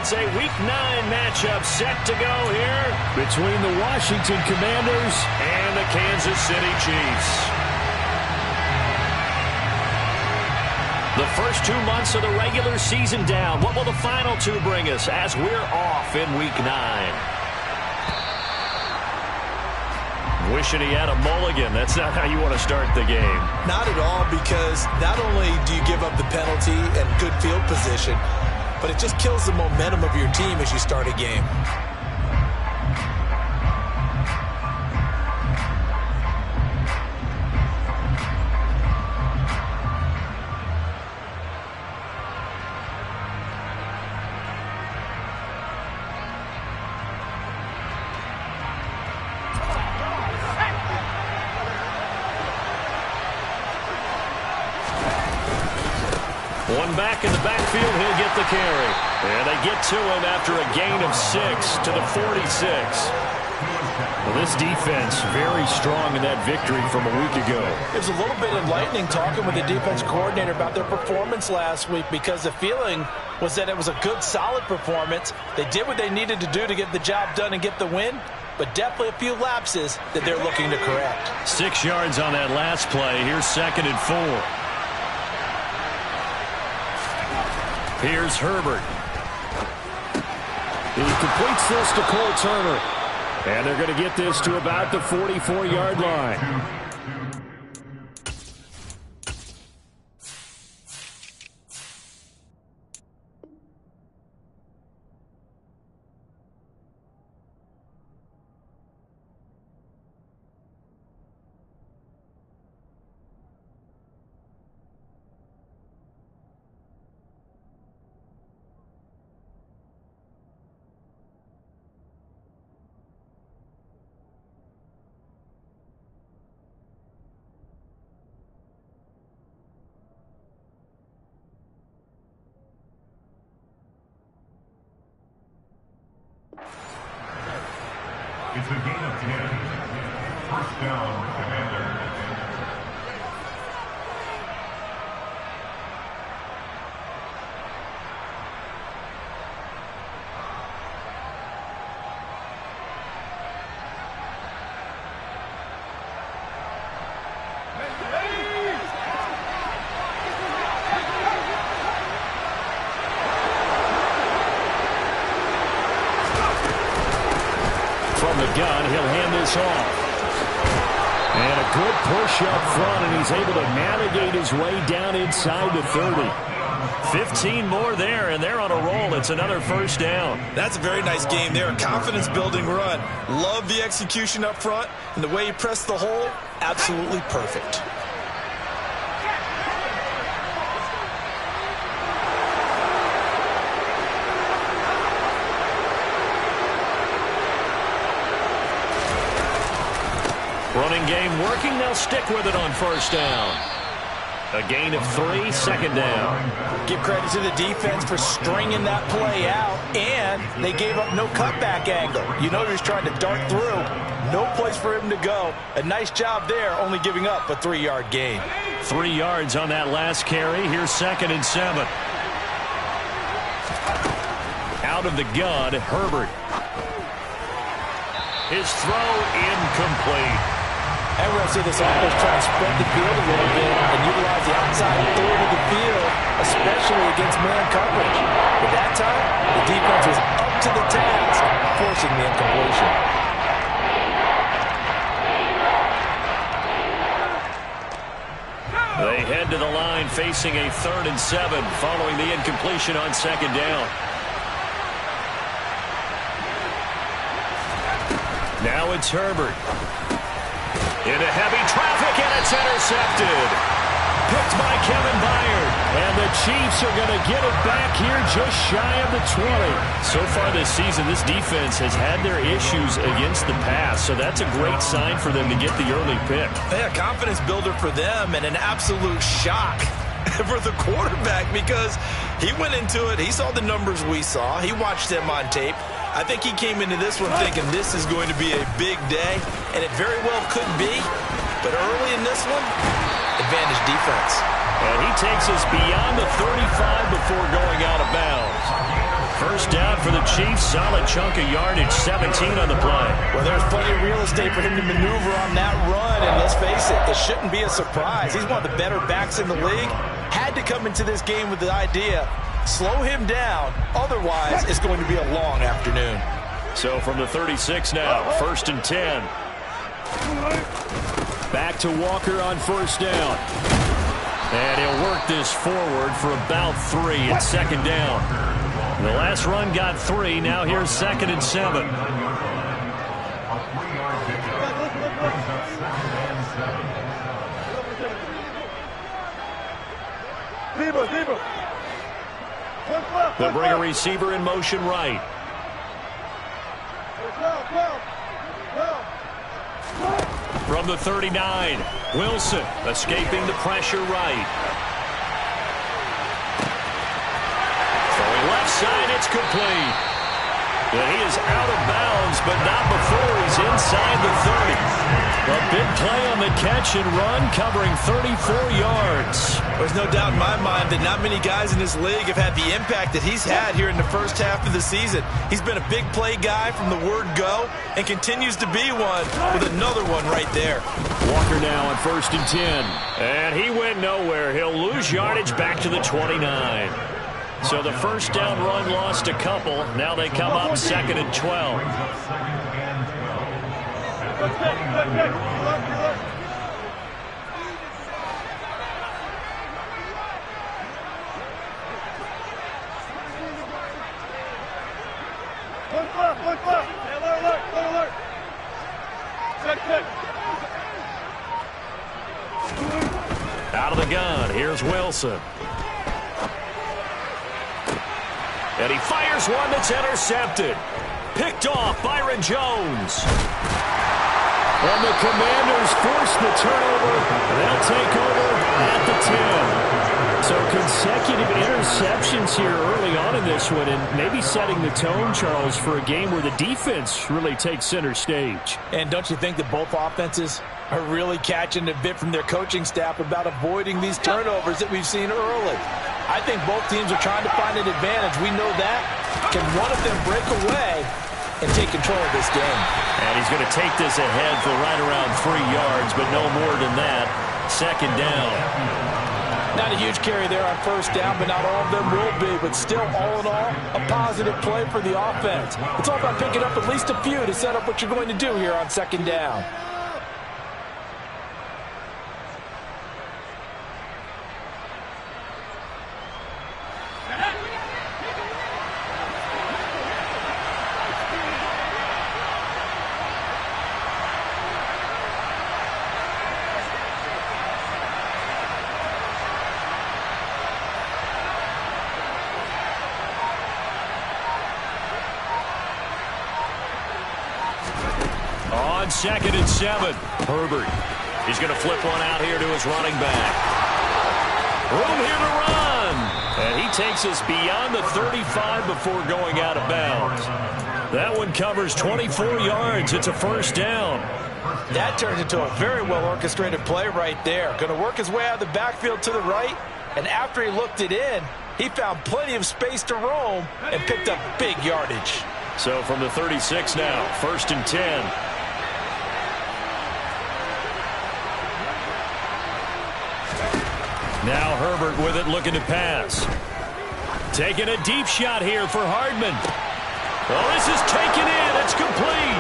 It's a Week 9 matchup set to go here between the Washington Commanders and the Kansas City Chiefs. The first 2 months of the regular season down. What will the final 2 bring us as we're off in Week 9? Wishing he had a mulligan. That's not how you want to start the game. Not at all, because not only do you give up the penalty and good field position, but it just kills the momentum of your team as you start a game. One back in the backfield, he'll get the carry. And they get to him after a gain of 6 to the 46. Well, this defense very strong in that victory from a week ago. It was a little bit enlightening talking with the defense coordinator about their performance last week, because the feeling was that it was a good, solid performance. They did what they needed to do to get the job done and get the win, but definitely a few lapses that they're looking to correct. 6 yards on that last play. Here's 2nd and 4. Here's Herbert. He completes this to Cole Turner. And they're going to get this to about the 44-yard line. It's a gain of 10. First down, Commanders. From the gun, he'll hand this off. And a good push up front, and he's able to navigate his way down inside the 30. 15 more there, and they're on a roll. It's another first down. That's a very nice game there. A confidence-building run. Love the execution up front, and the way he pressed the hole, absolutely perfect. Running game working. They'll stick with it on first down. A gain of 3, 2nd down. Give credit to the defense for stringing that play out, and they gave up no cutback angle. You know he was trying to dart through. No place for him to go. A nice job there, only giving up a 3-yard gain. 3 yards on that last carry. Here's 2nd and 7. Out of the gun, Herbert. His throw incomplete. And we're going to see this offense try to spread the field a little bit and utilize the outside third of the field, especially against man coverage. But that time, the defense was up to the task, forcing the incompletion. They head to the line facing a 3rd and 7 following the incompletion on 2nd down. Now it's Herbert. Into heavy traffic, and it's intercepted. Picked by Kevin Byard. And the Chiefs are going to get it back here just shy of the 20. So far this season, this defense has had their issues against the pass, so that's a great sign for them to get the early pick. Yeah, confidence builder for them, and an absolute shock for the quarterback, because he went into it, he saw the numbers we saw, he watched them on tape. I think he came into this one thinking this is going to be a big day, and it very well could be. But early in this one, advantage defense. And he takes us beyond the 35 before going out of bounds. First down for the Chiefs. Solid chunk of yardage, 17 on the play. Well, there's plenty of real estate for him to maneuver on that run, and let's face it shouldn't be a surprise. He's one of the better backs in the league. Had to come into this game with the idea, slow him down, otherwise it's going to be a long afternoon. So from the 36 now, 1st and 10. Back to Walker on first down. And he'll work this forward for about 3 at 2nd down. The last run got 3. Now here's 2nd and 7. They'll bring a receiver in motion right. From the 39, Wilson escaping the pressure right. Throwing left side, it's complete. But he is out of bounds, but not before he's inside the 30. A big play on the catch and run, covering 34 yards. There's no doubt in my mind that not many guys in this league have had the impact that he's had here in the first half of the season. He's been a big play guy from the word go and continues to be one with another one right there. Walker now on 1st and 10. And he went nowhere. He'll lose yardage back to the 29. So the first down run lost a couple. Now they come up 2nd and 12. Out of the gun, here's Wilson. And he fires one that's intercepted. Picked off Byron Jones. And the Commanders force the turnover. They'll take over at the 10. So consecutive interceptions here early on in this one, and maybe setting the tone, Charles, for a game where the defense really takes center stage. And don't you think that both offenses are really catching a bit from their coaching staff about avoiding these turnovers that we've seen early? I think both teams are trying to find an advantage. We know that. Can one of them break away and take control of this game? And he's going to take this ahead for right around 3 yards, but no more than that. 2nd down. Not a huge carry there on first down, but not all of them will be. But still, all in all, a positive play for the offense. It's all about picking up at least a few to set up what you're going to do here on 2nd down. On 2nd and 7, Herbert. He's going to flip one out here to his running back. Room here to run. And he takes us beyond the 35 before going out of bounds. That one covers 24 yards. It's a first down. That turns into a very well-orchestrated play right there. Going to work his way out of the backfield to the right. And after he looked it in, he found plenty of space to roam and picked up big yardage. So from the 36 now, 1st and 10. Now Herbert with it, looking to pass. Taking a deep shot here for Hardman. Oh, this is taken in. It's complete.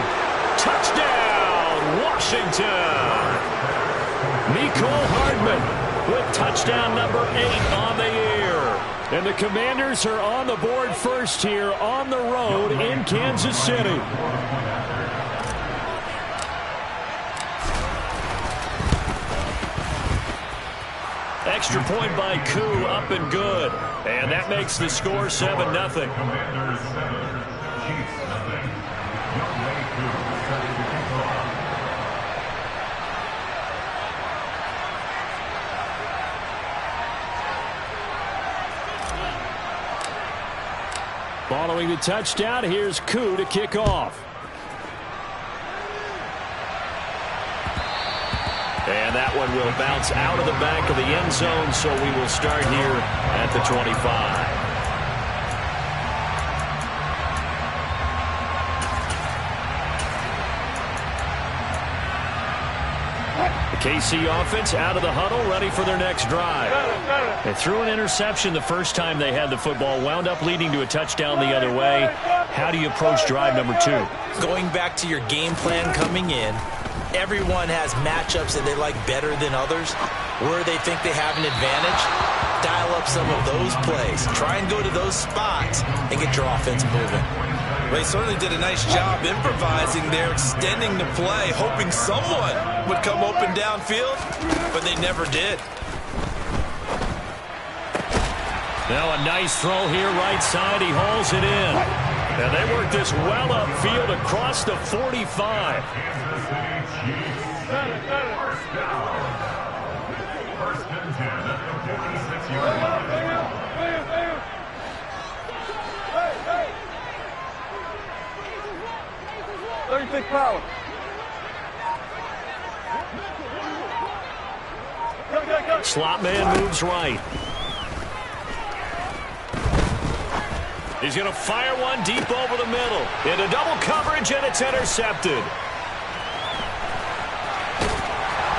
Touchdown, Washington. Mecole Hardman with touchdown number 8 on the year. And the Commanders are on the board first here on the road in Kansas City. Extra point by Koo, up and good. And that makes the score 7-0. Commanders 7, Chiefs nothing. Young Way Koo set to kick off. Following the touchdown, here's Koo to kick off. And that one will bounce out of the back of the end zone, so we will start here at the 25. The KC offense out of the huddle, ready for their next drive. They threw an interception the first time they had the football, wound up leading to a touchdown the other way. How do you approach drive number 2? Going back to your game plan coming in, everyone has matchups that they like better than others. Where they think they have an advantage, dial up some of those plays. Try and go to those spots and get your offense moving. Well, he certainly did a nice job improvising there, extending the play, hoping someone would come open downfield, but they never did. Now a nice throw here, right side. He hauls it in. And they work this well upfield across the 45. First and 10 at the 46-yard line. Big power. Slot man moves right. He's going to fire one deep over the middle. Into double coverage, and it's intercepted.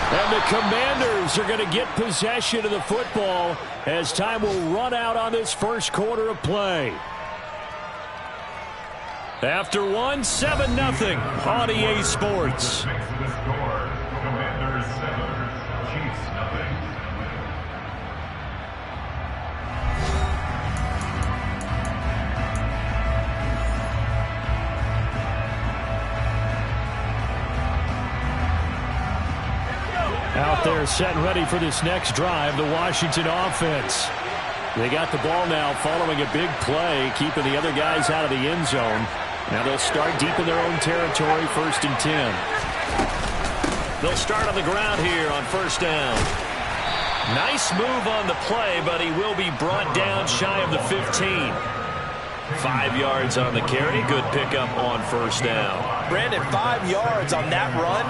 And the Commanders are going to get possession of the football as time will run out on this first quarter of play. After one, 7-0 on EA Sports. Commanders 7, Chiefs 0. Out there set and ready for this next drive, the Washington offense. They got the ball now following a big play, keeping the other guys out of the end zone. Now they'll start deep in their own territory, 1st and 10. They'll start on the ground here on 1st down. Nice move on the play, but he will be brought down shy of the 15. 5 yards on the carry. Good pickup on 1st down. Brandon, 5 yards on that run.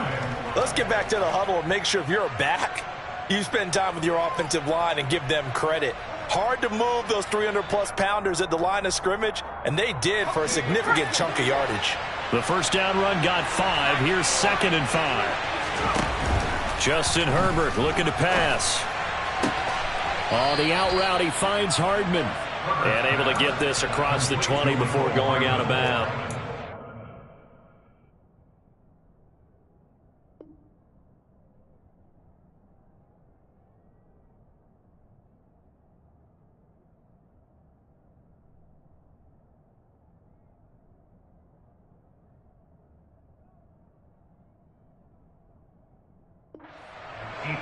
Let's get back to the huddle and make sure if you're a back, you spend time with your offensive line and give them credit. Hard to move those 300-plus pounders at the line of scrimmage, and they did for a significant chunk of yardage. The 1st down run got 5. Here's 2nd and 5. Justin Herbert looking to pass. On the out route, he finds Hardman. And able to get this across the 20 before going out of bounds.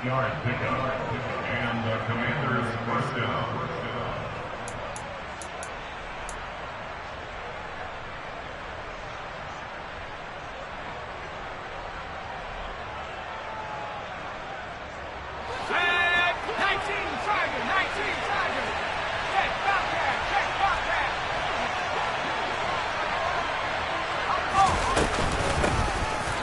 Yard pickup, and the Commanders 1st down.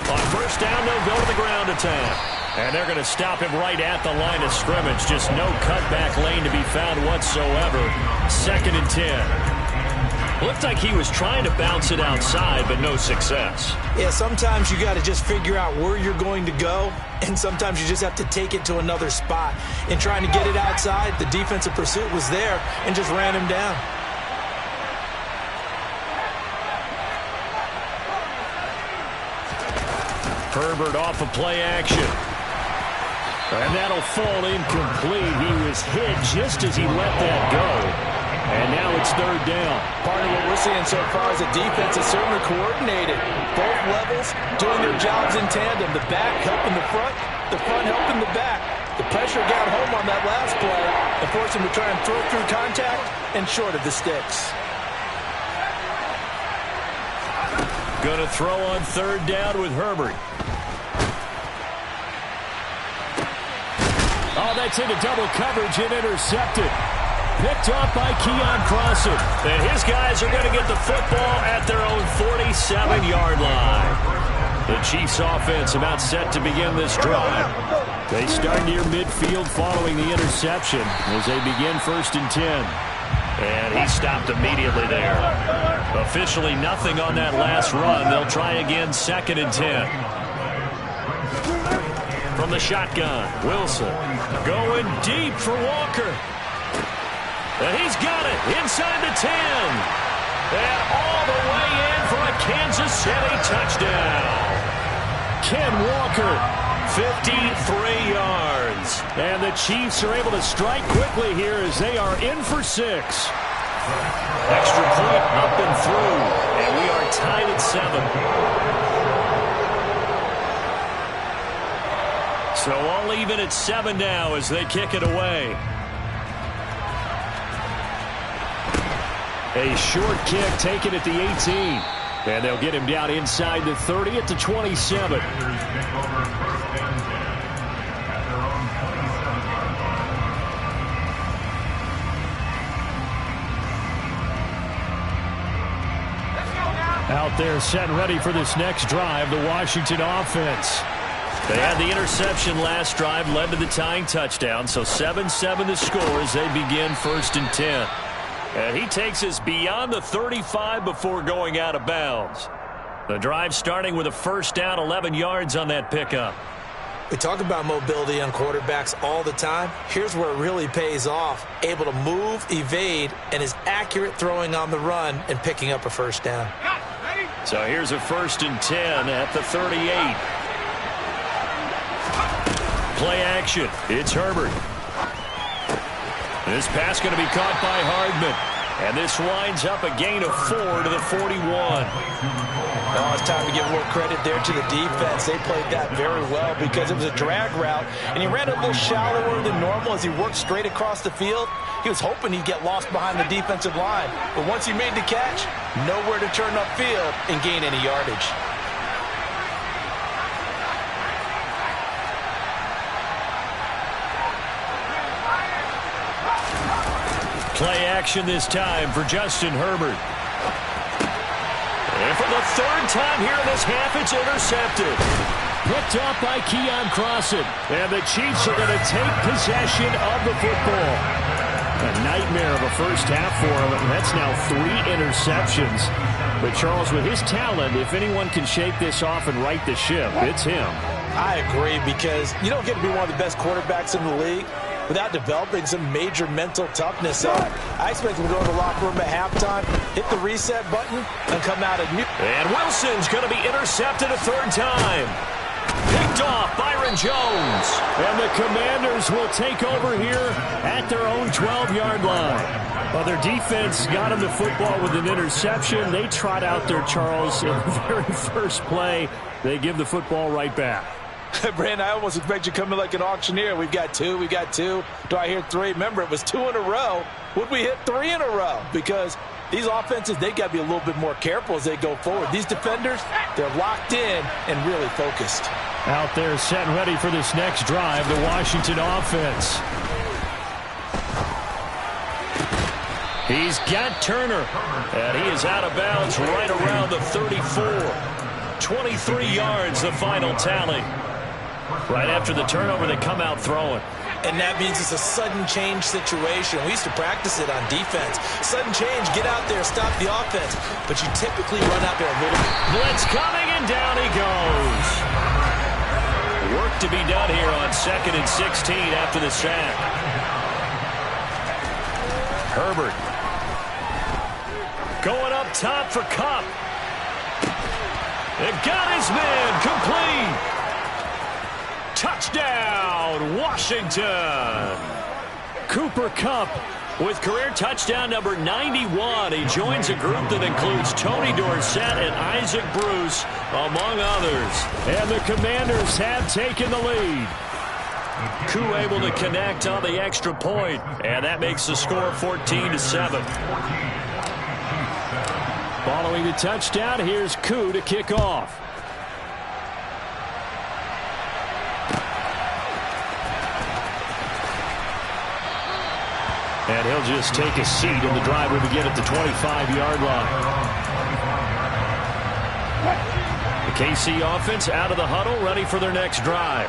On 1st down, they'll go to the ground attack. And they're going to stop him right at the line of scrimmage. Just no cutback lane to be found whatsoever. 2nd and 10. Looked like he was trying to bounce it outside, but no success. Yeah, sometimes you got to just figure out where you're going to go, and sometimes you just have to take it to another spot. In trying to get it outside, the defensive pursuit was there and just ran him down. Herbert off of play action. And that'll fall incomplete. He was hit just as he let that go. And now it's 3rd down. Part of what we're seeing so far is the defense is certainly coordinated. Both levels doing their jobs in tandem. The back helping the front helping the back. The pressure got home on that last play and forced him to try and throw through contact and short of the sticks. Going to throw on 3rd down with Herbert. Oh, that's into double coverage and intercepted. Picked off by Keon Crossan. And his guys are going to get the football at their own 47-yard line. The Chiefs offense about set to begin this drive. They start near midfield following the interception as they begin 1st and 10. And he stopped immediately there. Officially nothing on that last run. They'll try again 2nd and 10. From from the shotgun. Wilson going deep for Walker. And he's got it inside the 10. And all the way in for a Kansas City touchdown. Ken Walker, 53 yards. And the Chiefs are able to strike quickly here as they are in for 6. Extra point up and through. And we are tied at 7. So all even at 7 now as they kick it away. A short kick taken at the 18. And they'll get him down inside the 30 at the 27. Out there set and ready for this next drive, the Washington offense. They had the interception last drive, led to the tying touchdown, so 7-7 the score as they begin 1st and 10. And he takes us beyond the 35 before going out of bounds. The drive starting with a first down, 11 yards on that pickup. We talk about mobility on quarterbacks all the time. Here's where it really pays off. Able to move, evade, and is accurate throwing on the run and picking up a first down. So here's a 1st and 10 at the 38. Play action. It's Herbert. This pass going to be caught by Hardman. And this winds up a gain of 4 to the 41. Oh, it's time to give more credit there to the defense. They played that very well because it was a drag route, and he ran a little shallower than normal as he worked straight across the field. He was hoping he'd get lost behind the defensive line. But once he made the catch, nowhere to turn upfield and gain any yardage. Play action this time for Justin Herbert. And for the 3rd time here in this half, it's intercepted. Picked up by Keon Crossan. And the Chiefs are going to take possession of the football. A nightmare of a first half for him. And that's now 3 interceptions. But Charles, with his talent, if anyone can shake this off and right the ship, it's him. I agree, because you don't get to be one of the best quarterbacks in the league without developing some major mental toughness. So I expect him to go to the locker room at halftime, hit the reset button, and come out at new. And Wilson's going to be intercepted a 3rd time. Picked off Byron Jones. And the Commanders will take over here at their own 12-yard line. Well, their defense got him the football with an interception. They trot out there, Charles, in the very first play. They give the football right back. Brandon, I almost expect you to come in like an auctioneer. We've got 2, we got 2. Do I hear 3? Remember, it was 2 in a row. Would we hit 3 in a row? Because these offenses, they got to be a little bit more careful as they go forward. These defenders, they're locked in and really focused. Out there set and ready for this next drive, the Washington offense. He's got Turner, and he is out of bounds right around the 34. 23 yards, the final tally. Right after the turnover, they come out throwing. And that means it's a sudden change situation. We used to practice it on defense. Sudden change, get out there, stop the offense. But you typically run out there a little bit. Blitz coming, and down he goes. Work to be done here on 2nd and 16 after the sack. Herbert. Going up top for Kupp. It got his man complete. Touchdown, Washington. Cooper Kupp with career touchdown number 91. He joins a group that includes Tony Dorsett and Isaac Bruce, among others. And the Commanders have taken the lead. Koo able to connect on the extra point, and that makes the score 14-7. Following the touchdown, here's Koo to kick off. And he'll just take a seat, and the drive will begin at the 25-yard line. The KC offense out of the huddle, ready for their next drive.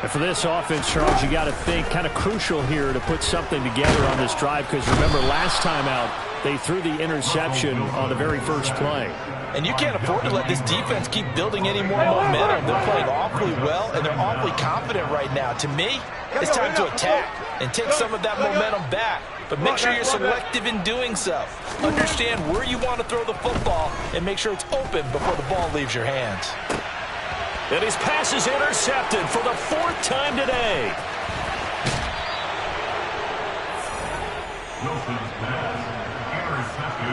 And for this offense, Charles, you got to think kind of crucial here to put something together on this drive, because remember, last time out, They threw the interception on the very first play. And you can't afford to let this defense keep building any more momentum. They're playing awfully well, and they're awfully confident right now. To me, it's time to attack and take some of that momentum back. But make sure you're selective in doing so. Understand where you want to throw the football and make sure it's open before the ball leaves your hands. And his pass is intercepted for the 4th time today.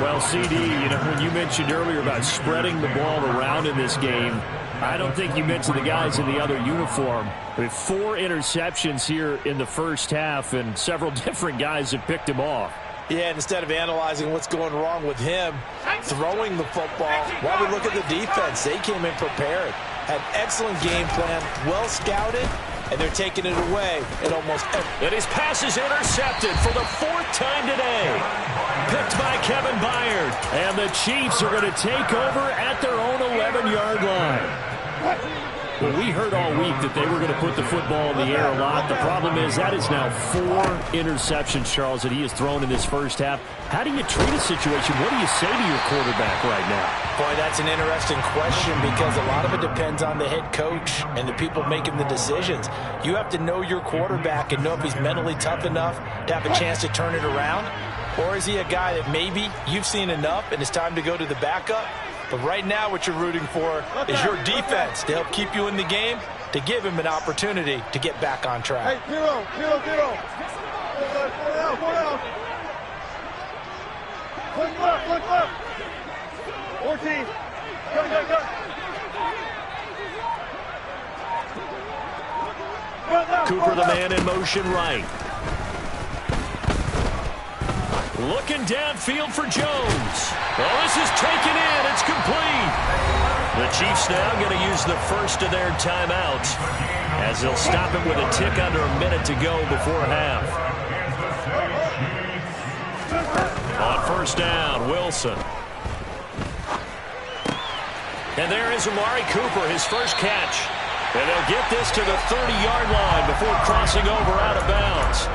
Well, CD, when you mentioned earlier about spreading the ball around in this game, I don't think you mentioned the guys in the other uniform. With 4 interceptions here in the first half, and several different guys have picked him off. Yeah, and instead of analyzing what's going wrong with him, throwing the football, while we look at the defense, they came in prepared, had excellent game plan, well scouted, and they're taking it away at almost every. And his pass is intercepted for the 4th time today. Picked by Kevin Byard. And the Chiefs are going to take over at their own 11-yard line. Well, we heard all week that they were going to put the football in the air a lot. The problem is that is now 4 interceptions, Charles, that he has thrown in this first half. How do you treat a situation? What do you say to your quarterback right now? Boy, that's an interesting question because a lot of it depends on the head coach and the people making the decisions. You have to know your quarterback and know if he's mentally tough enough to have a chance to turn it around. Or is he a guy that maybe you've seen enough and it's time to go to the backup? But right now what you're rooting for is your defense to help keep you in the game, to give him an opportunity to get back on track. Hey, 0, 0, 0. 4 down. Look left. 14. Go. Cooper, the man in motion right. Looking downfield for Jones. Oh, this is taken in. It's complete. The Chiefs now going to use the first of their timeouts as they'll stop it with a tick under a minute to go before half. On first down, Wilson. And there is Amari Cooper, his first catch. And they'll get this to the 30-yard line before crossing over out of bounds.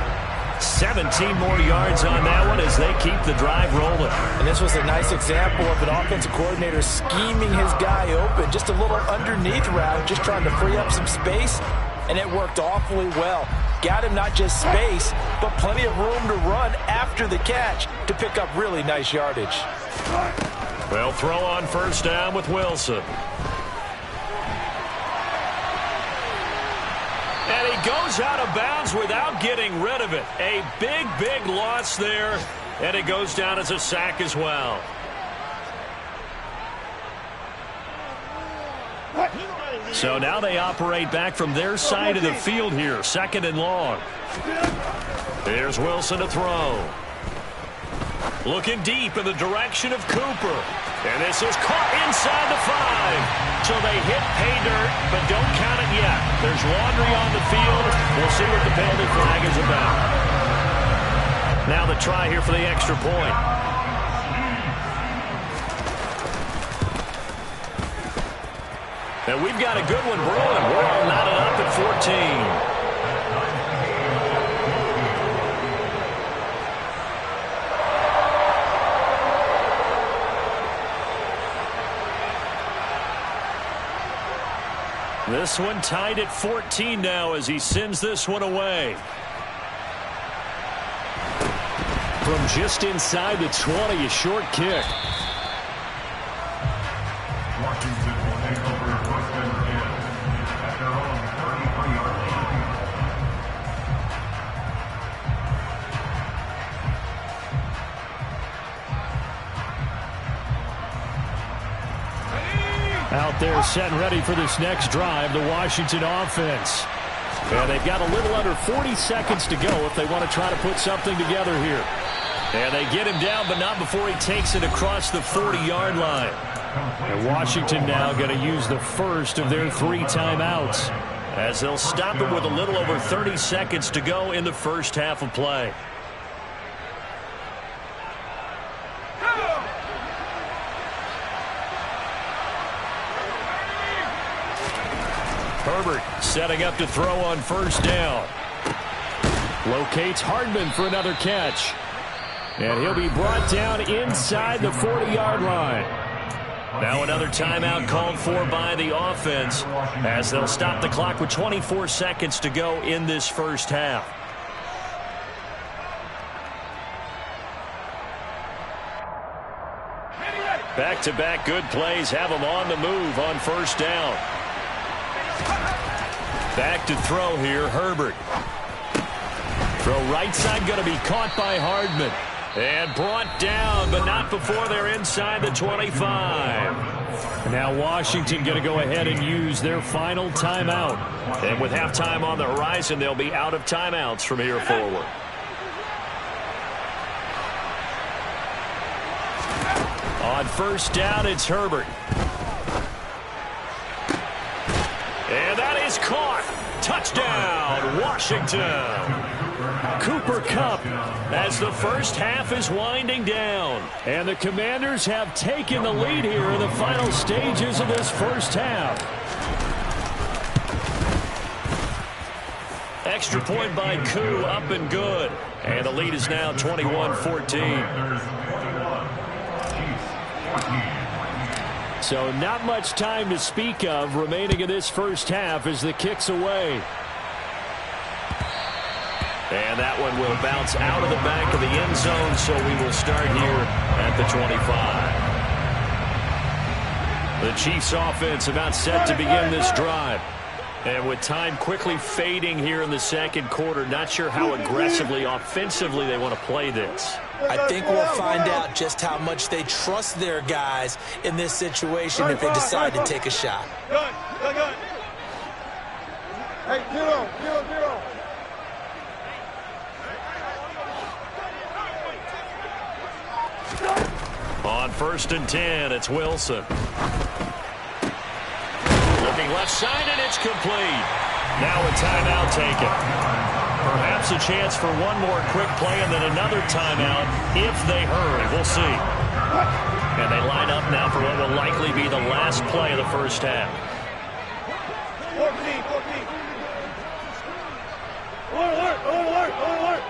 17 more yards on that one as they keep the drive rolling. And this was a nice example of an offensive coordinator scheming his guy open. Just a little underneath route, just trying to free up some space, and it worked awfully well. Got him not just space, but plenty of room to run after the catch to pick up really nice yardage. They'll throw on first down with Wilson. And he goes out of bounds without getting rid of it. A big loss there, and it goes down as a sack as well. So now they operate back from their side of the field here, 2nd and long. Here's Wilson to throw. Looking deep in the direction of Cooper. And this is caught inside the 5. So they hit pay dirt, but don't count it yet. There's laundry on the field. We'll see what the penalty flag is about. Now the try here for the extra point. And we've got a good one brewing. We're all knotted up at 14. This one tied at 14 now as he sends this one away. From just inside the 20, a short kick. Washington will take over 1st and 10 at their own 33-yard line. Out there set and ready for this next drive, the Washington offense. And they've got a little under 40 seconds to go if they want to try to put something together here. And they get him down, but not before he takes it across the 40-yard line. And Washington now going to use the first of their 3 timeouts as they'll stop it with a little over 30 seconds to go in the first half of play. Herbert setting up to throw on first down. Locates Hardman for another catch. And he'll be brought down inside the 40-yard line. Now another timeout called for by the offense as they'll stop the clock with 24 seconds to go in this first half. Back-to-back good plays have them on the move on first down. Back to throw here, Herbert. Throw right side going to be caught by Hardman. And brought down, but not before they're inside the 25. Now Washington going to go ahead and use their final timeout. And with halftime on the horizon, they'll be out of timeouts from here forward. On first down, it's Herbert. And that is caught. Touchdown, Washington. Cooper Kupp as the first half is winding down. And the Commanders have taken the lead here in the final stages of this first half. Extra point by Koo, up and good. And the lead is now 21-14. So not much time to speak of remaining in this first half as the kick's away. And that one will bounce out of the back of the end zone, so we will start here at the 25. The Chiefs offense about set to begin this drive. And with time quickly fading here in the second quarter, not sure how aggressively, offensively they want to play this. I think we'll find out just how much they trust their guys in this situation if they decide to take a shot. Good. Hey, 0. On first and 10, it's Wilson. Looking left side, and it's complete. Now a timeout taken. Perhaps a chance for one more quick play and then another timeout if they hurry. We'll see. And they line up now for what will likely be the last play of the first half. 14. Alert.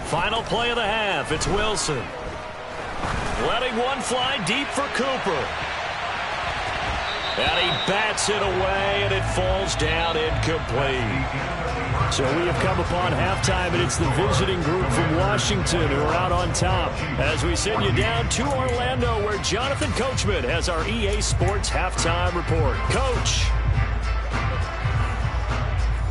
Final play of the half. It's Wilson. Letting one fly deep for Cooper. And he bats it away, and it falls down incomplete. So we have come upon halftime, and it's the visiting group from Washington who are out on top as we send you down to Orlando, where Jonathan Coachman has our EA Sports halftime report. Coach.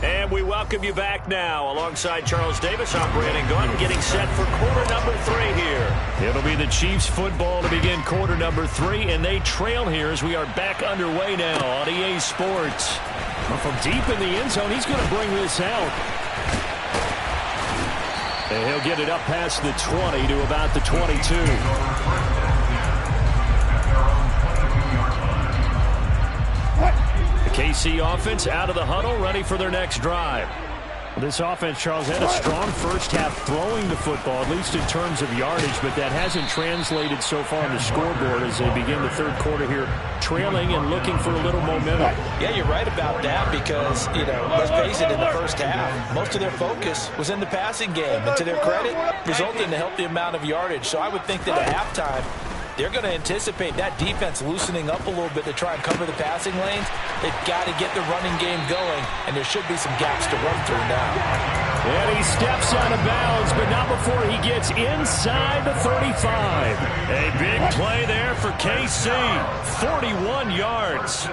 And we welcome you back now alongside Charles Davis. I'm Brandon Gunn getting set for quarter number 3 here. It'll be the Chiefs football to begin quarter number 3, and they trail here as we are back underway now on EA Sports. From deep in the end zone, he's going to bring this out. And he'll get it up past the 20 to about the 22. KC offense out of the huddle, ready for their next drive. This offense, Charles, had a strong first half throwing the football, at least in terms of yardage, but that hasn't translated so far on the scoreboard as they begin the third quarter here, trailing and looking for a little momentum. Yeah, you're right about that because, let's face it, in the first half, most of their focus was in the passing game. And to their credit, resulted in a healthy amount of yardage. So I would think that at halftime, they're going to anticipate that defense loosening up a little bit to try and cover the passing lanes. They've got to get the running game going, and there should be some gaps to run through now. And he steps out of bounds, but not before he gets inside the 35. A big play there for KC. 41 yards.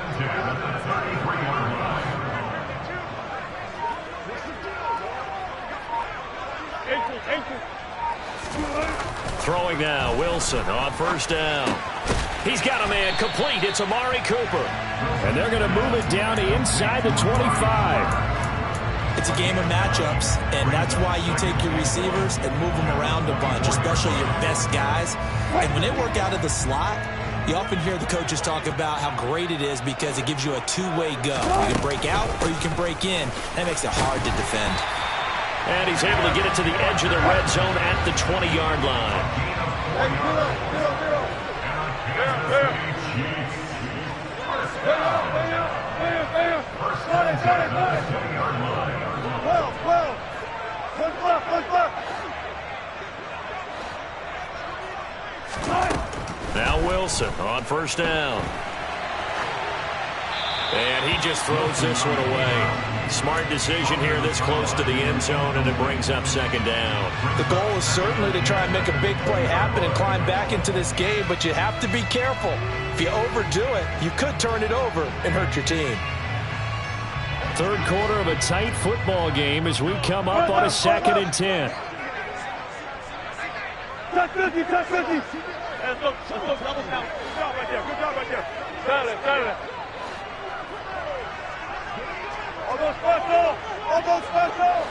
Throwing now, Wilson on first down. He's got a man complete. It's Amari Cooper. And they're going to move it down to inside the 25. It's a game of matchups, and that's why you take your receivers and move them around a bunch, especially your best guys. And when they work out of the slot, you often hear the coaches talk about how great it is because it gives you a two-way go. You can break out or you can break in. That makes it hard to defend. And he's able to get it to the edge of the red zone at the 20-yard line. Now Wilson on first down. And he just throws this one away. Smart decision here this close to the end zone, and it brings up second down. The goal is certainly to try and make a big play happen and climb back into this game, but you have to be careful. If you overdo it, you could turn it over and hurt your team. Third quarter of a tight football game as we come up on a 2nd and 10. Touch 50, touch 50. Let's look, double count. Good job right there, good job right there. Got it. Almost special.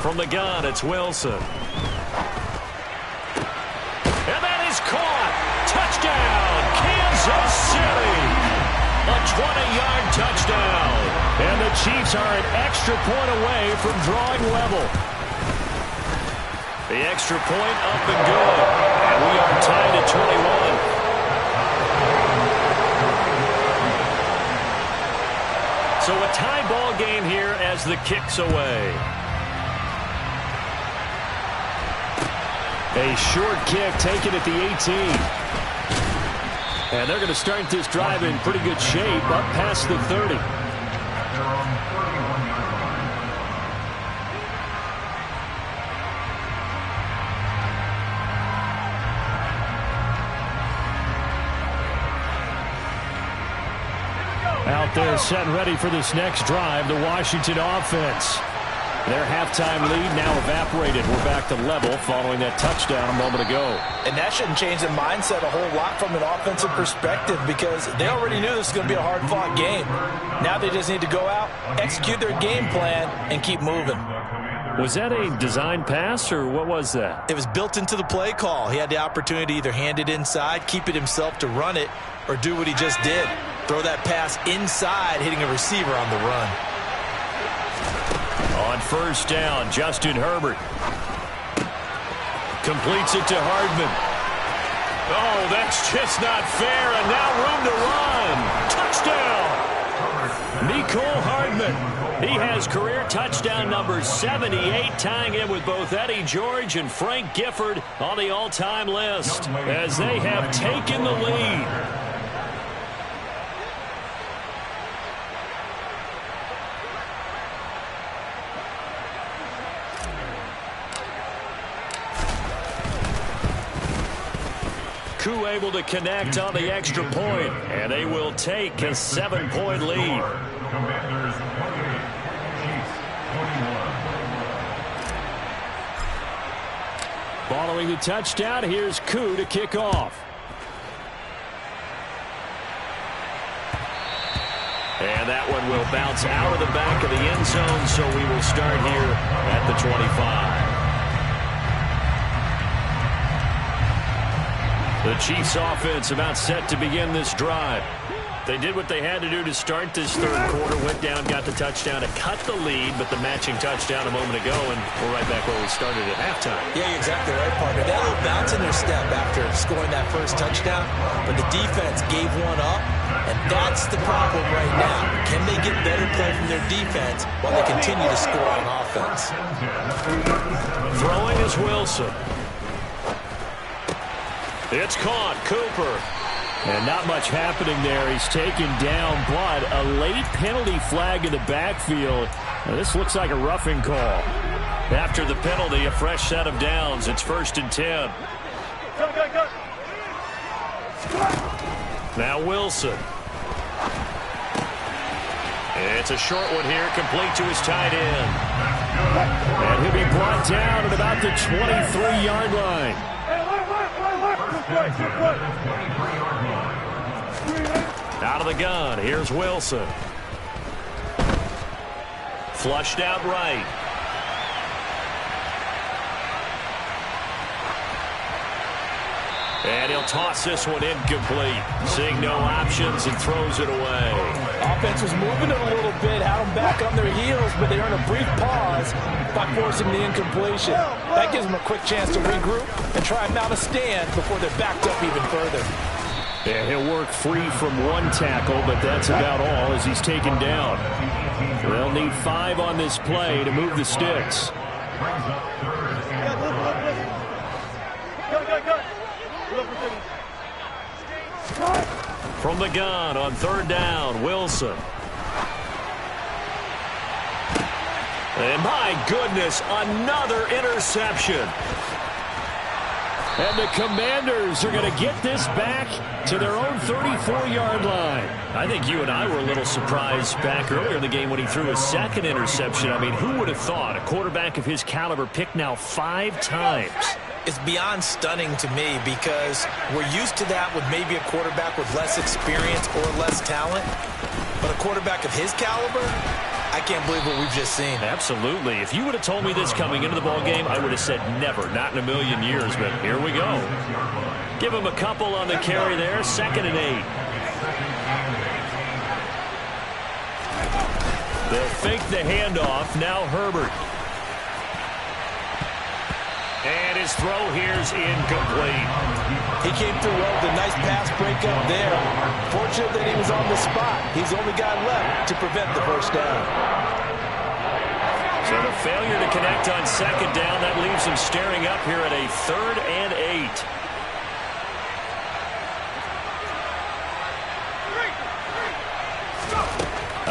From the gun, it's Wilson. And that is caught. Touchdown, Kansas City. A 20-yard touchdown. And the Chiefs are an extra point away from drawing level. The extra point up and good. And we are tied at 21. So a tie ball game here as the kick's away. A short kick taken at the 18. And they're going to start this drive in pretty good shape up past the 30. Out there set and ready for this next drive, the Washington offense. Their halftime lead now evaporated. We're back to level following that touchdown a moment ago. And that shouldn't change the mindset a whole lot from an offensive perspective because they already knew this was going to be a hard-fought game. Now they just need to go out, execute their game plan, and keep moving. Was that a design pass, or what was that? It was built into the play call. He had the opportunity to either hand it inside, keep it himself to run it, or do what he just did. Throw that pass inside, hitting a receiver on the run. On first down, Justin Herbert completes it to Hardman. Oh, that's just not fair, and now room to run. Touchdown! Mecole Hardman. He has career touchdown number 78, tying him with both Eddie George and Frank Gifford on the all-time list as they have taken the lead. Koo able to connect on the extra point, and they will take a 7-point lead. Commanders 28, Chiefs 21. Following the touchdown, here's Koo to kick off. And that one will bounce out of the back of the end zone, so we will start here at the 25. The Chiefs offense about set to begin this drive. They did what they had to do to start this third quarter, went down, got the touchdown to cut the lead, but the matching touchdown a moment ago, and we're right back where we started at halftime. Yeah, you're exactly right, partner. They had a little bounce in their step after scoring that first touchdown, but the defense gave one up, and that's the problem right now. Can they get better play from their defense while they continue to score on offense? Throwing is Wilson. It's caught, Cooper. And not much happening there. He's taken down, but a late penalty flag in the backfield. Now, this looks like a roughing call. After the penalty, a fresh set of downs. It's 1st and 10. Now Wilson. It's a short one here, complete to his tight end. And he'll be brought down at about the 23-yard line. Out of the gun, here's Wilson. Flushed out right. And he'll toss this one incomplete. Seeing no options and throws it away. Offense was moving it a little bit, had them back on their heels, but they earned a brief pause by forcing the incompletion. That gives them a quick chance to regroup and try and mount a stand before they're backed up even further. Yeah, he'll work free from one tackle, but that's about all as he's taken down. They'll need 5 on this play to move the sticks. From the gun on third down, Wilson. And my goodness, another interception. And the Commanders are going to get this back to their own 34-yard line. I think you and I were a little surprised back earlier in the game when he threw his second interception. I mean, who would have thought a quarterback of his caliber picked now 5 times? It's beyond stunning to me because we're used to that with maybe a quarterback with less experience or less talent. But a quarterback of his caliber, I can't believe what we've just seen. Absolutely. If you would have told me this coming into the ballgame, I would have said never, not in a million years. But here we go. Give him a couple on the carry there. 2nd and 8. They'll fake the handoff. Now Herbert. And his throw here's incomplete. He came through well with a nice pass breakup there. Fortunate that he was on the spot. He's the only guy left to prevent the first down. So the failure to connect on 2nd down, that leaves him staring up here at a 3rd and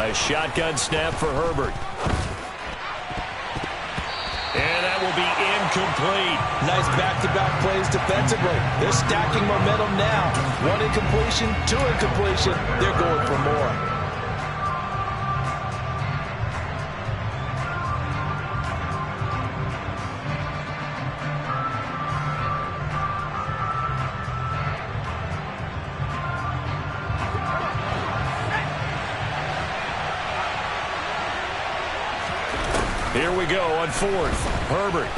8. A shotgun snap for Herbert. And that will be incomplete. Nice back-to-back plays defensively. They're stacking momentum now. 1 incompletion, 2 incompletion. They're going for more. Here we go on 4th. Herbert.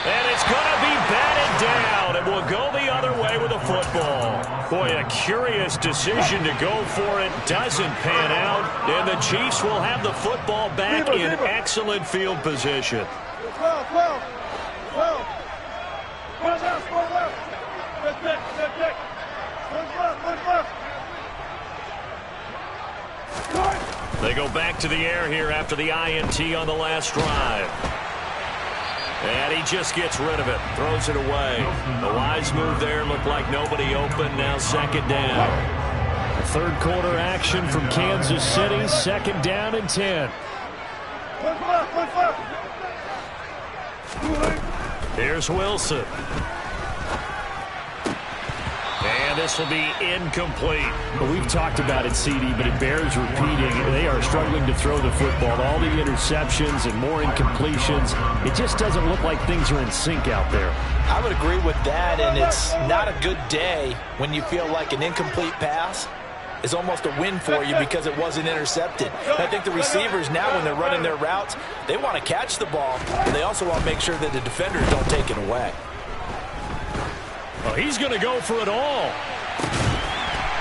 And it's going to be batted down. It will go the other way with a football. Boy, a curious decision to go for it. Doesn't pan out. And the Chiefs will have the football back in excellent field position. They go back to the air here after the INT on the last drive. And he just gets rid of it. Throws it away. A wise move there. Looked like nobody open. Now 2nd down. Third quarter action from Kansas City. 2nd down and 10. Here's Wilson. And this will be incomplete. Well, we've talked about it, CD, but it bears repeating. They are struggling to throw the football. All the interceptions and more incompletions. It just doesn't look like things are in sync out there. I would agree with that, and it's not a good day when you feel like an incomplete pass is almost a win for you because it wasn't intercepted. I think the receivers now, when they're running their routes, they want to catch the ball, but they also want to make sure that the defenders don't take it away. Well, he's going to go for it all.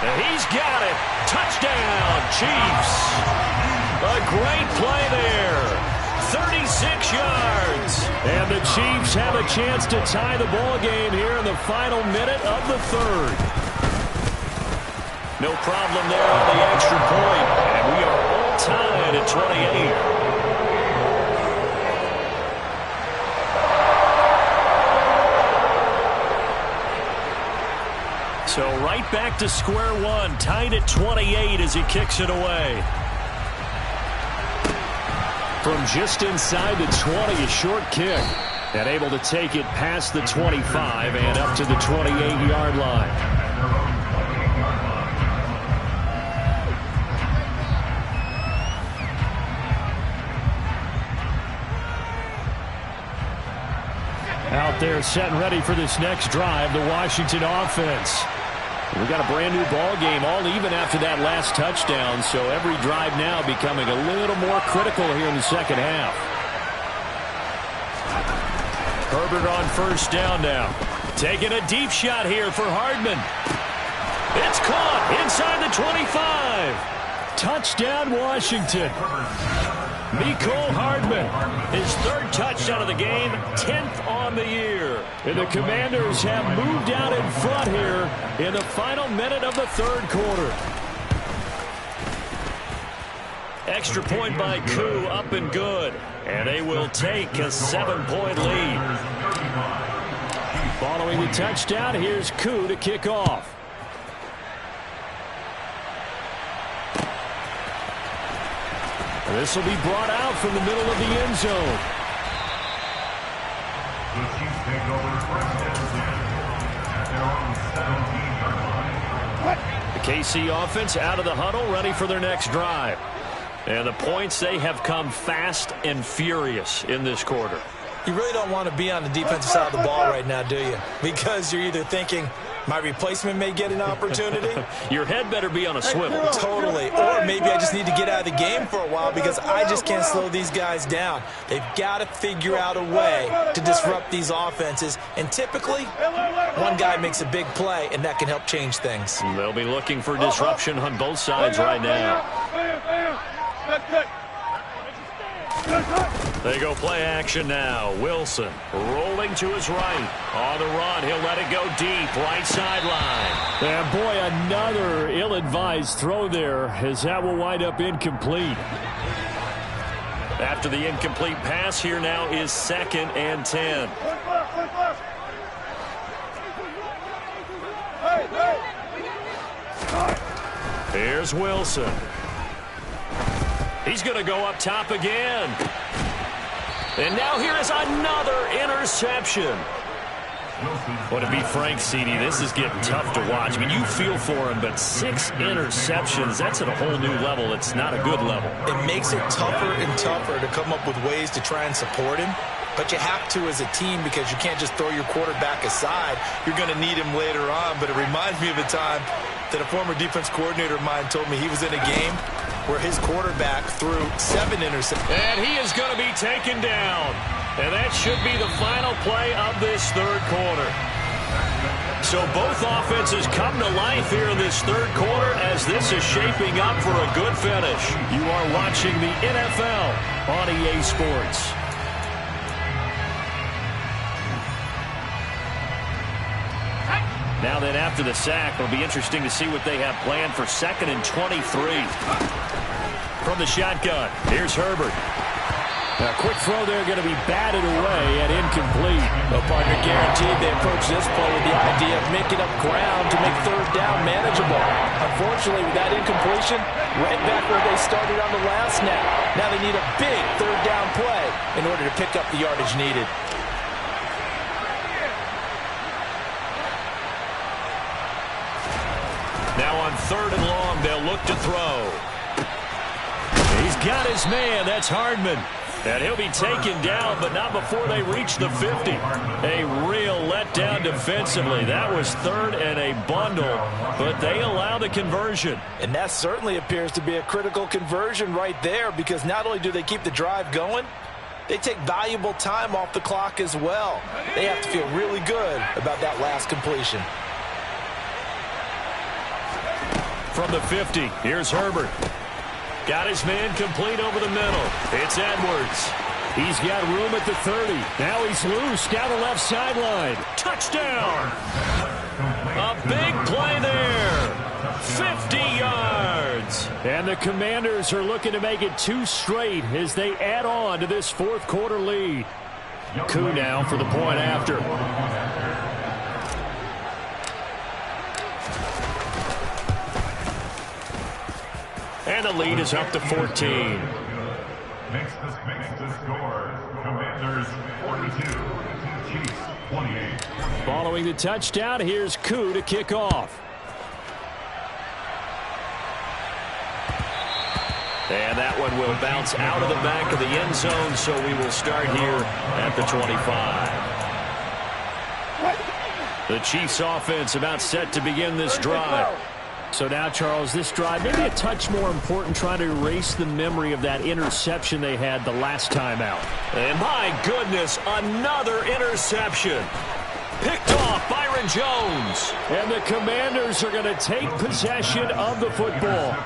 And he's got it. Touchdown, Chiefs. A great play there. 36 yards. And the Chiefs have a chance to tie the ball game here in the final minute of the 3rd. No problem there on the extra point. And we are all tied at 28. So right back to square one, tied at 28 as he kicks it away. From just inside the 20, a short kick. And able to take it past the 25 and up to the 28-yard line. Out there set and ready for this next drive, the Washington offense. We got a brand new ball game, all even after that last touchdown, so every drive now becoming a little more critical here in the 2nd half. Herbert on 1st down now. Taking a deep shot here for Hardman. It's caught inside the 25. Touchdown, Washington. Mecole Hardman, his 3rd touchdown of the game, 10th on the year. And the Commanders have moved out in front here in the final minute of the 3rd quarter. Extra point by Koo, up and good. And they will take a 7-point lead. Following the touchdown, here's Koo to kick off. This will be brought out from the middle of the end zone. The Chiefs take over first and 10 at their own 17-yard line. The KC offense out of the huddle, ready for their next drive. And the points, they have come fast and furious in this quarter. You really don't want to be on the defensive side of the ball right now, do you? Because you're either thinking, my replacement may get an opportunity. Your head better be on a swivel. Totally. Or maybe I just need to get out of the game for a while because I just can't slow these guys down. They've got to figure out a way to disrupt these offenses. And typically, one guy makes a big play, and that can help change things. They'll be looking for disruption on both sides right now. They go play action now. Wilson rolling to his right. On the run, he'll let it go deep. Right sideline. And boy, another ill-advised throw there as that will wind up incomplete. After the incomplete pass, here now is 2nd and 10. Here's Wilson. He's going to go up top again. And now here is another interception. Well, to be frank, CD, this is getting tough to watch. I mean, you feel for him, but 6 interceptions, that's at a whole new level. It's not a good level. It makes it tougher and tougher to come up with ways to try and support him. But you have to as a team because you can't just throw your quarterback aside. You're going to need him later on. But it reminds me of a time that a former defense coordinator of mine told me he was in a game where his quarterback threw 7 interceptions. And he is going to be taken down. And that should be the final play of this third quarter. So both offenses come to life here in this third quarter as this is shaping up for a good finish. You are watching the NFL on EA Sports. Now then, after the sack, it'll be interesting to see what they have planned for 2nd and 23. From the shotgun, here's Herbert. A quick throw there going to be batted away and incomplete. Well, partner, guaranteed they approach this play with the idea of making up ground to make third down manageable. Unfortunately, with that incompletion, right back where they started on the last snap. Now they need a big third down play in order to pick up the yardage needed. Now on 3rd and long, they'll look to throw. He's got his man. That's Hardman. And he'll be taken down, but not before they reach the 50. A real letdown defensively. That was 3rd and a bundle, but they allow the conversion. And that certainly appears to be a critical conversion right there because not only do they keep the drive going, they take valuable time off the clock as well. They have to feel really good about that last completion. From the 50, here's Herbert. Got his man complete over the middle. It's Edwards. He's got room at the 30. Now he's loose down the left sideline. Touchdown! A big play there. 50 yards. And the Commanders are looking to make it 2 straight as they add on to this 4th quarter lead. Koo now for the point after. And the lead is up to 14. Makes the score. Commanders 42, Chiefs 28. Following the touchdown, here's Koo to kick off. And that one will bounce out of the back of the end zone, so we will start here at the 25. The Chiefs offense about set to begin this drive. So now, Charles, this drive, maybe a touch more important, trying to erase the memory of that interception they had the last time out. And my goodness, another interception. Picked off Byron Jones. And the Commanders are going to take possession of the football.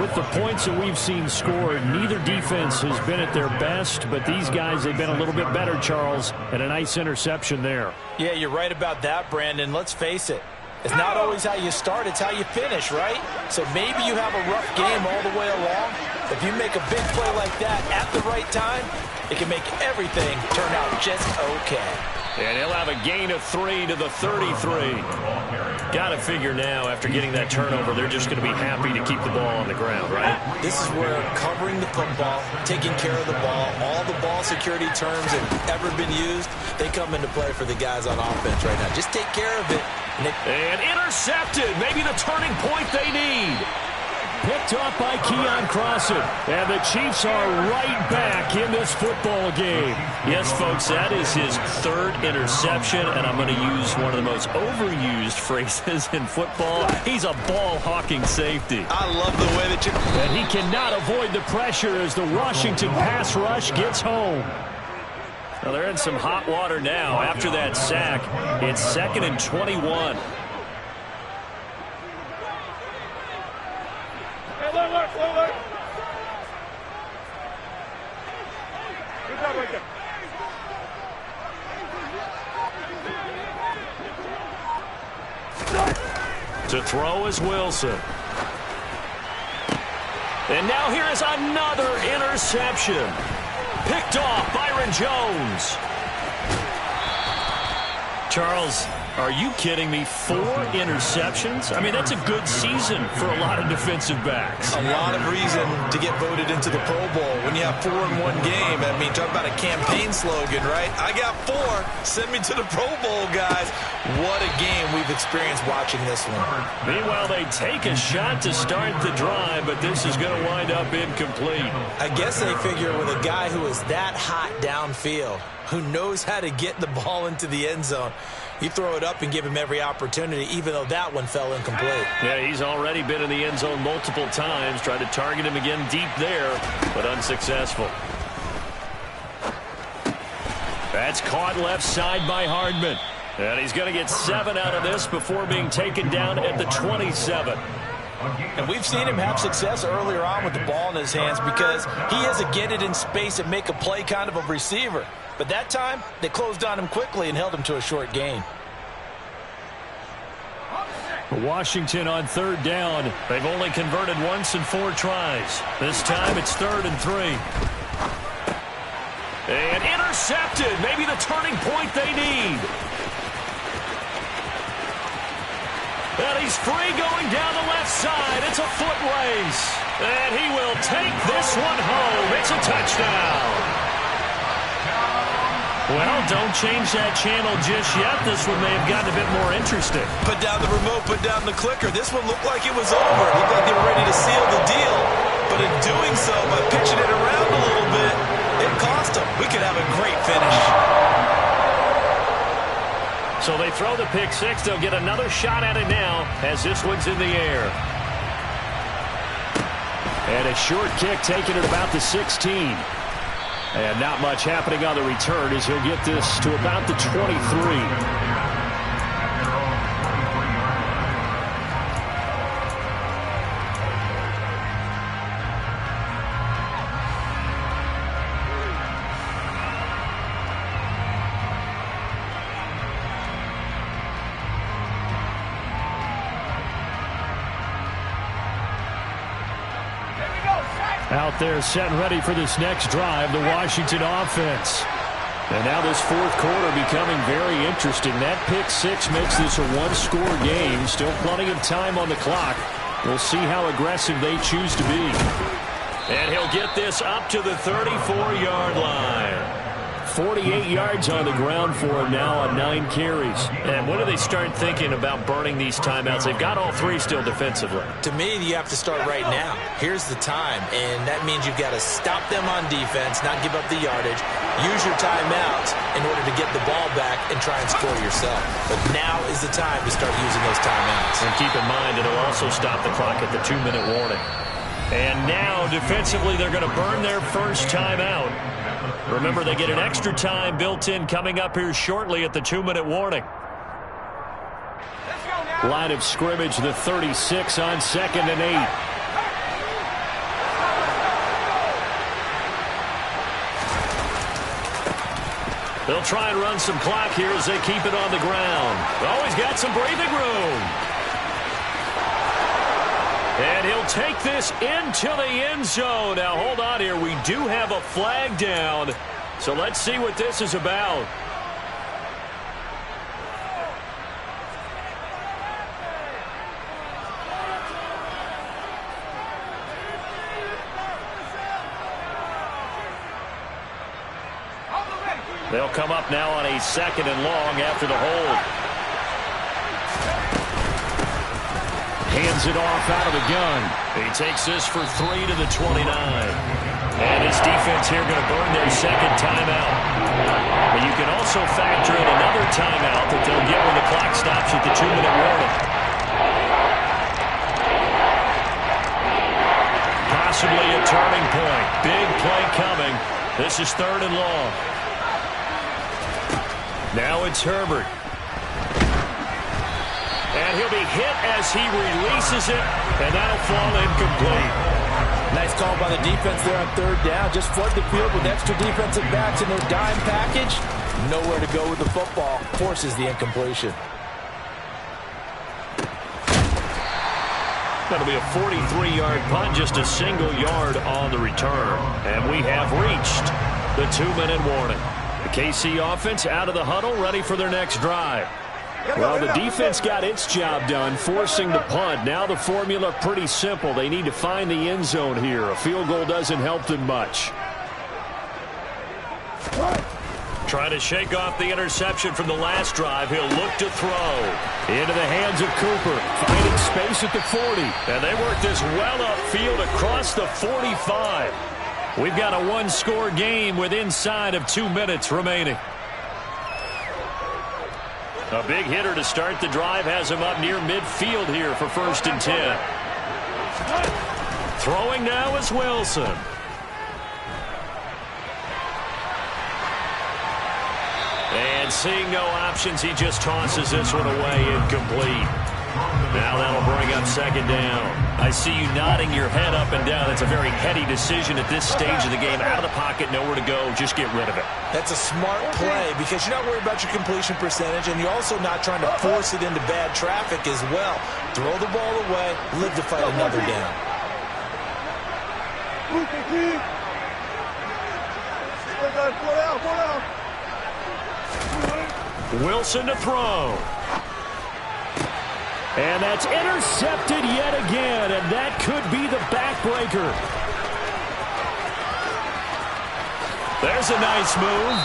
With the points that we've seen scored, neither defense has been at their best, but these guys have been a little bit better, Charles, and a nice interception there. Yeah, you're right about that, Brandon. Let's face it. It's not always how you start, it's how you finish, right? So maybe you have a rough game all the way along. If you make a big play like that at the right time, it can make everything turn out just okay. And he'll have a gain of 3 to the 33. Got to figure now, after getting that turnover, they're just going to be happy to keep the ball on the ground, right? This is where covering the football, taking care of the ball, all the ball security terms that have ever been used, they come into play for the guys on offense right now. Just take care of it. And intercepted. Maybe the turning point they need. Picked off by Keon Crossan. And the Chiefs are right back in this football game. Yes, folks, that is his 3rd interception, and I'm going to use one of the most overused phrases in football. He's a ball-hawking safety. I love the way that you... And he cannot avoid the pressure as the Washington pass rush gets home. Well, they're in some hot water now after that sack. It's 2nd and 21. Good job right there. To throw is Wilson. And now here is another interception. Picked off Byron Jones. Charles, are you kidding me? 4 interceptions? I mean, that's a good season for a lot of defensive backs. A lot of reason to get voted into the Pro Bowl when you have 4 in one game. I mean, talk about a campaign slogan, right? I got 4. Send me to the Pro Bowl, guys. What a game we've experienced watching this one. Meanwhile, they take a shot to start the drive, but this is going to wind up incomplete. I guess they figure with a guy who is that hot downfield, who knows how to get the ball into the end zone, you throw it up and give him every opportunity, even though that one fell incomplete. Yeah, he's already been in the end zone multiple times. Tried to target him again deep there, but unsuccessful. That's caught left side by Hardman. And he's going to get 7 out of this before being taken down at the 27. And we've seen him have success earlier on with the ball in his hands because he is a get it in space and make a play kind of a receiver. But that time, they closed on him quickly and held him to a short gain. Washington on 3rd down. They've only converted once in 4 tries. This time it's 3rd and 3. And intercepted. Maybe the turning point they need. And he's free going down the left side. It's a foot race. And he will take this one home. It's a touchdown. Well, don't change that channel just yet. This one may have gotten a bit more interesting. Put down the remote, put down the clicker. This one looked like it was over. It looked like they were ready to seal the deal. But in doing so, by pitching it around a little bit, it cost them. We could have a great finish. So they throw the pick 6. They'll get another shot at it now as this one's in the air. And a short kick taken at about the 16. And not much happening on the return as he'll get this to about the 23. Out there set and ready for this next drive, the Washington offense. And now this 4th quarter becoming very interesting. That pick 6 makes this a 1-score game. Still plenty of time on the clock. We'll see how aggressive they choose to be. And he'll get this up to the 34-yard line. 48 yards on the ground for him now on 9 carries. And when do they start thinking about burning these timeouts? They've got all 3 still defensively. To me, you have to start right now. Here's the time, and that means you've got to stop them on defense, not give up the yardage, use your timeouts in order to get the ball back and try and score yourself. But now is the time to start using those timeouts. And keep in mind, it'll also stop the clock at the 2-minute warning. And now, defensively, they're going to burn their first timeout. Remember, they get an extra time built in coming up here shortly at the 2-minute warning. Line of scrimmage, the 36 on 2nd and 8. They'll try and run some clock here as they keep it on the ground. Always got some breathing room. And he'll take this into the end zone. Now, hold on here. We do have a flag down. So let's see what this is about. They'll come up now on a 2nd and long after the hold. Hands it off out of the gun. He takes this for 3 to the 29. And his defense here going to burn their 2nd timeout. But you can also factor in another timeout that they'll get when the clock stops at the 2-minute warning. Possibly a turning point. Big play coming. This is 3rd and long. Now it's Herbert. And he'll be hit as he releases it, and that'll fall incomplete. Nice call by the defense there on 3rd down. Just flood the field with extra defensive backs in their dime package. Nowhere to go with the football. Forces the incompletion. That'll be a 43-yard punt, just a single yard on the return. And we have reached the 2-minute warning. The KC offense out of the huddle, ready for their next drive. Well, the defense got its job done, forcing the punt. Now the formula pretty simple. They need to find the end zone here. A field goal doesn't help them much. Trying to shake off the interception from the last drive. He'll look to throw. Into the hands of Cooper. Finding space at the 40. And they work this well upfield across the 45. We've got a 1-score game with inside of 2 minutes remaining. A big hitter to start the drive has him up near midfield here for 1st and 10. Throwing now is Wilson. And seeing no options, he just tosses this one away, incomplete. Now that'll bring up 2nd down. I see you nodding your head up and down. It's a very heady decision at this stage of the game. Out of the pocket, nowhere to go. Just get rid of it. That's a smart play because you're not worried about your completion percentage, and you're also not trying to force it into bad traffic as well. Throw the ball away, live to fight another down. Wilson to throw. And that's intercepted yet again, and that could be the backbreaker. There's a nice move.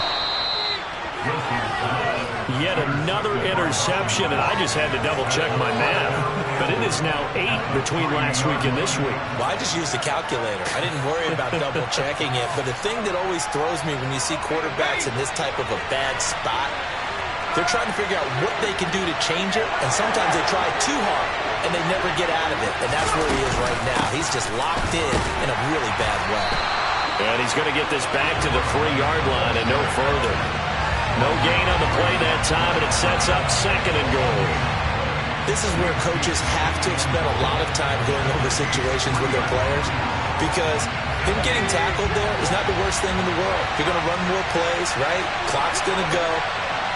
Yet another interception, and I just had to double-check my math. But it is now 8 between last week and this week. Well, I just used the calculator. I didn't worry about double-checking it. But the thing that always throws me when you see quarterbacks in this type of a bad spot, they're trying to figure out what they can do to change it, and sometimes they try too hard, and they never get out of it, and that's where he is right now. He's just locked in a really bad way. And he's going to get this back to the 3-yard line and no further. No gain on the play that time, and it sets up 2nd and goal. This is where coaches have to have spent a lot of time going over situations with their players, because him getting tackled there is not the worst thing in the world. You're going to run more plays, right? Clock's going to go.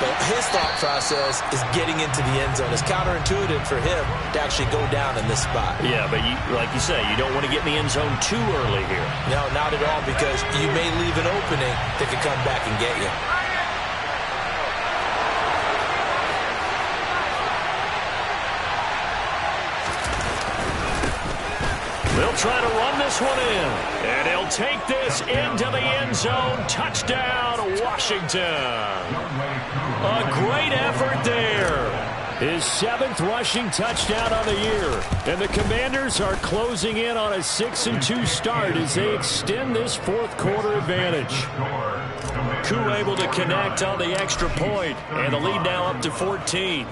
But his thought process is getting into the end zone. It's counterintuitive for him to actually go down in this spot. Yeah, but like you say, you don't want to get in the end zone too early here. No, not at all, because you may leave an opening that could come back and get you. They'll try to run this one in. And he'll take this into the end zone. Touchdown, Washington. A great effort there. His 7th rushing touchdown on the year. And the Commanders are closing in on a 6-2 start as they extend this 4th quarter advantage. Koo able to connect on the extra point, and the lead now up to 14.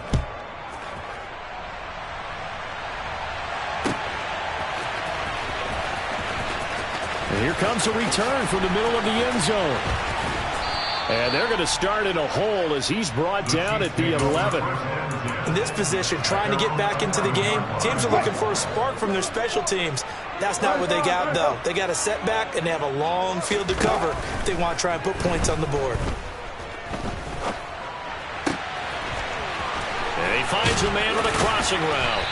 And here comes a return from the middle of the end zone. And they're going to start in a hole as he's brought down at the 11. In this position, trying to get back into the game, teams are looking for a spark from their special teams. That's not what they got, though. They got a setback, and they have a long field to cover if they want to try and put points on the board. And he finds a man with a crossing route.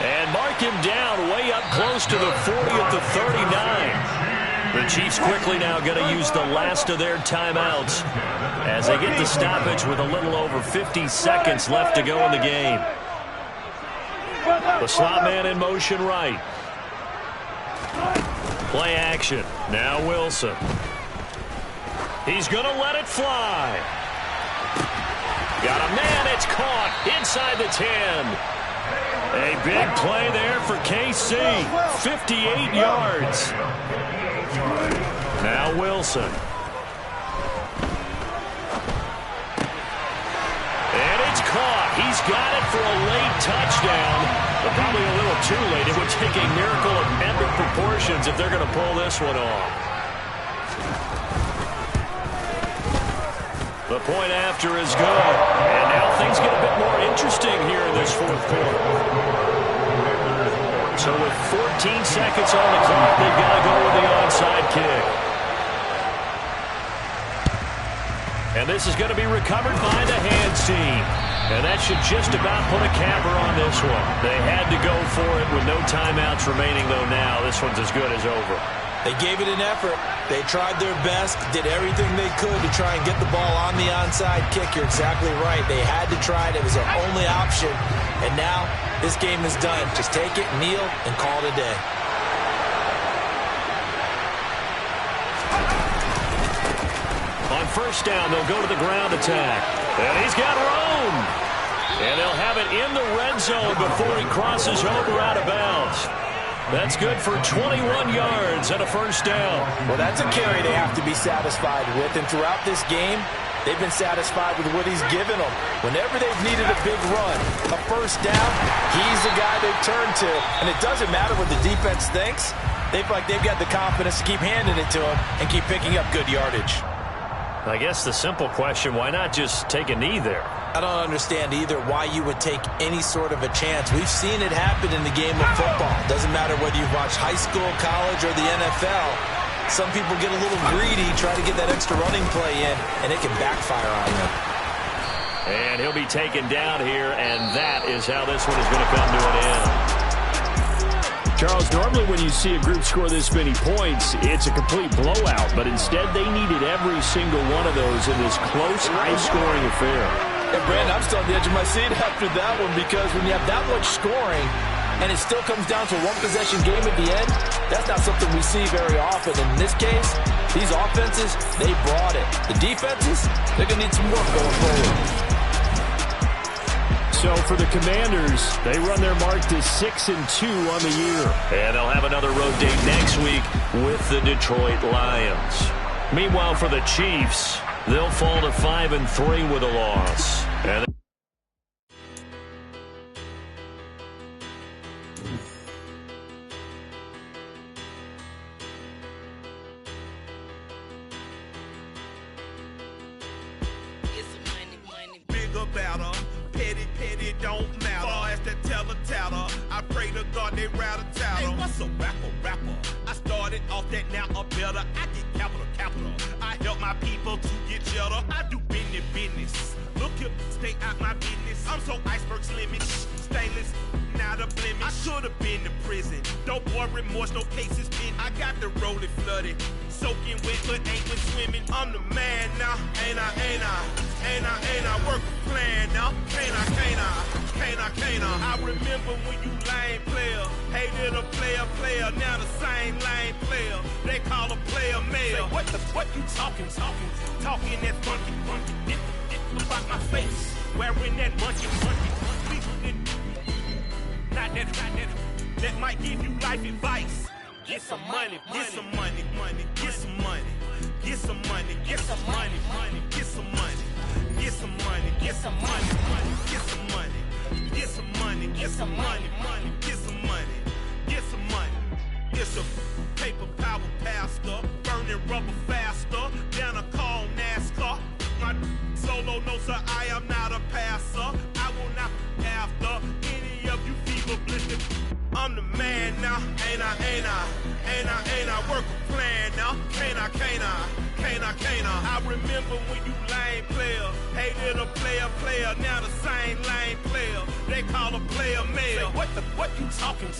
And mark him down way up close to the 40 at the 39. The Chiefs quickly now going to use the last of their timeouts as they get the stoppage with a little over 50 seconds left to go in the game. The slot man in motion right. Play action. Now Wilson. He's going to let it fly. Got a man. It's caught inside the 10. A big play there for KC. 58 yards. Now Wilson. And it's caught. He's got it for a late touchdown. But probably a little too late. It would take a miracle of epic proportions if they're going to pull this one off. The point after is good. And now things get a bit more interesting here in this fourth quarter. So with 14 seconds on the clock, they've got to go with the onside kick. And this is going to be recovered by the hands team. And that should just about put a capper on this one. They had to go for it with no timeouts remaining, though now this one's as good as over. They gave it an effort. They tried their best, did everything they could to try and get the ball on the onside kick. You're exactly right. They had to try it. It was their only option. And now this game is done. Just take it, kneel, and call it a day. On first down, they'll go to the ground attack. And he's got room. And they'll have it in the red zone before he crosses over out of bounds. That's good for 21 yards and a first down. Well, that's a carry they have to be satisfied with. And throughout this game, they've been satisfied with what he's given them. Whenever they've needed a big run, a first down, he's the guy they've turned to. And it doesn't matter what the defense thinks. They've got the confidence to keep handing it to him and keep picking up good yardage. I guess the simple question, why not just take a knee there? I don't understand either why you would take any sort of a chance. We've seen it happen in the game of football. Doesn't matter whether you've watched high school, college, or the NFL. Some people get a little greedy, try to get that extra running play in, and it can backfire on them. And he'll be taken down here, and that is how this one is going to come to an end. Charles, normally when you see a group score this many points, it's a complete blowout. But instead, they needed every single one of those in this close, high-scoring affair. And Brandon, I'm still on the edge of my seat after that one because when you have that much scoring and it still comes down to a one-possession game at the end, that's not something we see very often. In this case, these offenses, they brought it. The defenses, they're going to need some work going forward. So for the Commanders, they run their mark to 6-2 on the year. And they'll have another road date next week with the Detroit Lions. Meanwhile, for the Chiefs, they'll fall to 5-3 with a loss. And bigger battle, petty don't matter. Far as the teller, I pray to God they rattle tattle. Hey, what's a rapper? I started off that, now I'm better. I get capital. I help my people to get cheddar. I do business. Look here, stay out my business. I'm so iceberg slimming, stainless, not a blemish. I should have been to prison. Don't boy remorse, no cases pinned. I got the rolling flooded, soaking wet, but ain't been swimming. I'm the man now, ain't I? Work a plan now, can't I? I remember when you lame player, hated a player, now the same lame player. They call a player male. What you talking that funky, about my face, wearing that monkey. Not that might give you life advice. Get some money. It's a paper power pastor, burning rubber faster than a call NASCAR. My solo notes are I am not a passer. I will not after any of you fever blistered. I'm the man now, ain't I? Work a plan now, can't I? I remember when you lame player, hated a player, now the same lame player. They call a player male. What you talking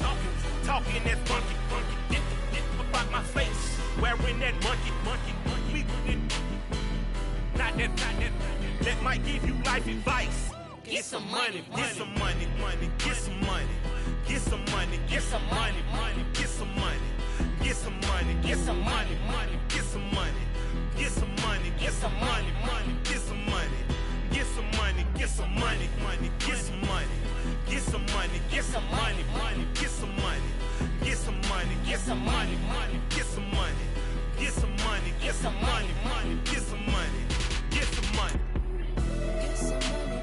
that funky, about my face, wearing that monkey. Not that might give you life advice. Get some money. get some money, money, get some money, get some money, get some money, money, get some money, get some money, get some money, money, get some money, get some money, get some money, money, get some money, get some money, get some money, money, get some money, get some money,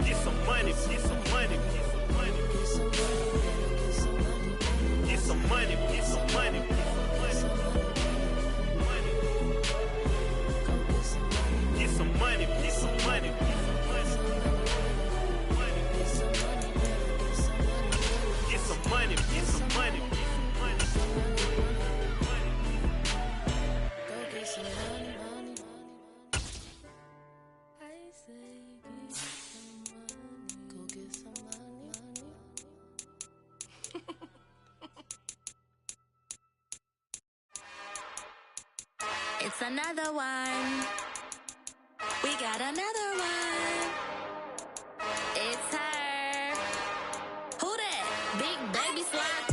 get some money, get some money, get some money, get some money. Get some money, get some money. Get some money, get some money. Go get some money, money. I say get some money. Go get some money, money. It's another one. We got another one. It's her. Who that? Big baby slide